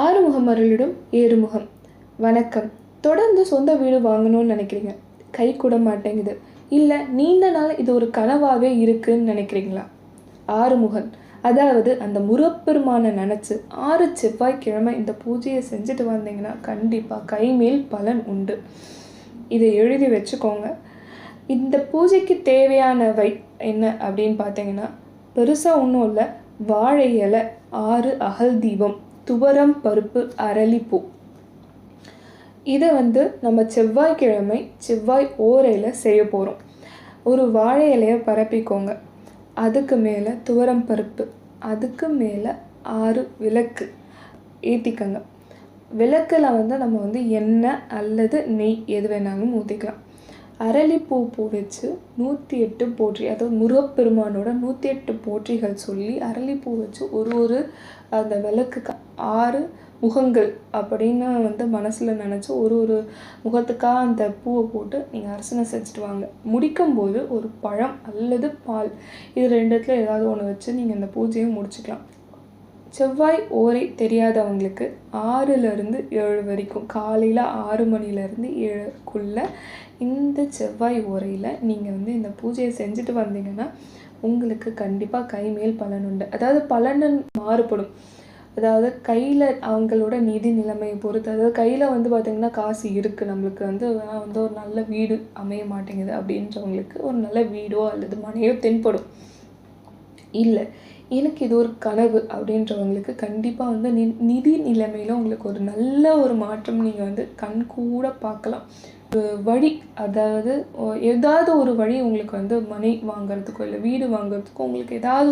ஆறுமுகம் அருளிடும் ஏறுமுகம். வணக்கம். தொடர்ந்து சொந்த வீடு வாங்கணும்னு நினைக்கிறீங்க, கை கூட மாட்டேங்குது, இல்லை நீண்ட நாள் இது ஒரு கனவாகவே இருக்குன்னு நினைக்கிறீங்களா? ஆறுமுகன், அதாவது அந்த முருகப்பெருமானை நினச்சி 6 செவ்வாய்க்கிழமை இந்த பூஜையை செஞ்சுட்டு வந்தீங்கன்னா கண்டிப்பாக கைமேல் பலன் உண்டு. இதை எழுதி வச்சுக்கோங்க. இந்த பூஜைக்கு தேவையானவை என்ன அப்படின்னு பார்த்தீங்கன்னா, பெருசாக ஒன்றும் இல்லை. வாழை இலை, 6 அகல் தீபம், துவரம் பருப்பு, அரளிப்பூ. இதை நம்ம செவ்வாய்க்கிழமை செவ்வாய் ஓரையில் செய்ய போகிறோம். ஒரு வாழை இலையை பரப்பிக்கோங்க. அதுக்கு மேலே துவரம் பருப்பு, அதுக்கு மேலே 6 விளக்கு ஏற்றிக்கங்க. விளக்கில் நம்ம எண்ணெய் அல்லது நெய் எது வேணாலும் ஊற்றிக்கலாம். அரளிப்பூ வச்சு 108 போற்றி, அதாவது முருகப்பெருமானோட 108 போற்றிகள் சொல்லி அரளிப்பூ வச்சு ஒரு அந்த விளக்குக்கு 6 முகங்கள் அப்படின்னு மனசில் நினச்சி ஒரு முகத்துக்காக அந்த பூவை போட்டு நீங்கள் அர்ச்சனை செஞ்சுட்டு வாங்க. முடிக்கும்போது ஒரு பழம் அல்லது பால், இது ரெண்டுத்தில் ஏதாவது ஒன்று வச்சு நீங்கள் அந்த பூஜையை முடிச்சுக்கலாம். செவ்வாய் ஓரை தெரியாதவங்களுக்கு 6லேருந்து 7 வரைக்கும், காலையில் 6 மணிலேருந்து 7க்குள்ளே இந்த செவ்வாய் ஓரையில் நீங்கள் இந்த பூஜையை செஞ்சுட்டு வந்தீங்கன்னா உங்களுக்கு கண்டிப்பாக கைமேல் பலன் உண்டு. அதாவது பலன் மாறுபடும். அதாவது கையில் அவங்களோட நிதி நிலைமையை பொறுத்து, அதாவது கையில் பார்த்திங்கன்னா காசு இருக்குது, நம்மளுக்கு ஒரு நல்ல வீடு அமைய மாட்டேங்குது அப்படின்றவங்களுக்கு ஒரு நல்ல வீடோ அல்லது மனையோ தென்படும். இல்லை எனக்கு இது ஒரு கனவு அப்படின்றவங்களுக்கு கண்டிப்பாக நிதி நிலைமையில் உங்களுக்கு ஒரு நல்ல ஒரு மாற்றம் நீங்கள் கண் கூட பார்க்கலாம். ஒரு வழி, அதாவது ஏதாவது ஒரு வழி உங்களுக்கு மனை வாங்கிறதுக்கோ இல்லை வீடு வாங்கிறதுக்கோ உங்களுக்கு ஏதாவது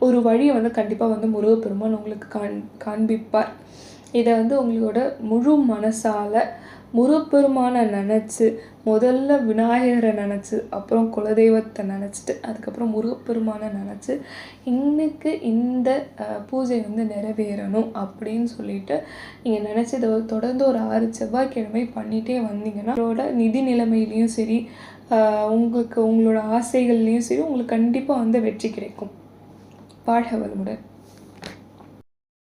ஒரு வழியை கண்டிப்பாக முருகப்பெருமான் உங்களுக்கு காண்பிப்பார். இதை உங்களோட முழு மனசால் முருகப்பெருமானை நினச்சி, முதல்ல விநாயகரை நினச்சி, அப்புறம் குலதெய்வத்தை நினச்சிட்டு அதுக்கப்புறம் முருகப்பெருமானை நினச்சி இன்னைக்கு இந்த பூஜை நிறைவேறணும் அப்படின்னு சொல்லிட்டு நீங்கள் நினச்சி இதை தொடர்ந்து ஒரு 6 செவ்வாய்க்கிழமை பண்ணிகிட்டே வந்தீங்கன்னா உங்களோட நிதி நிலைமையிலையும் சரி, உங்களோட ஆசைகள்லேயும் சரி உங்களுக்கு கண்டிப்பாக வெற்றி கிடைக்கும். வாழ்க வளமுடன்.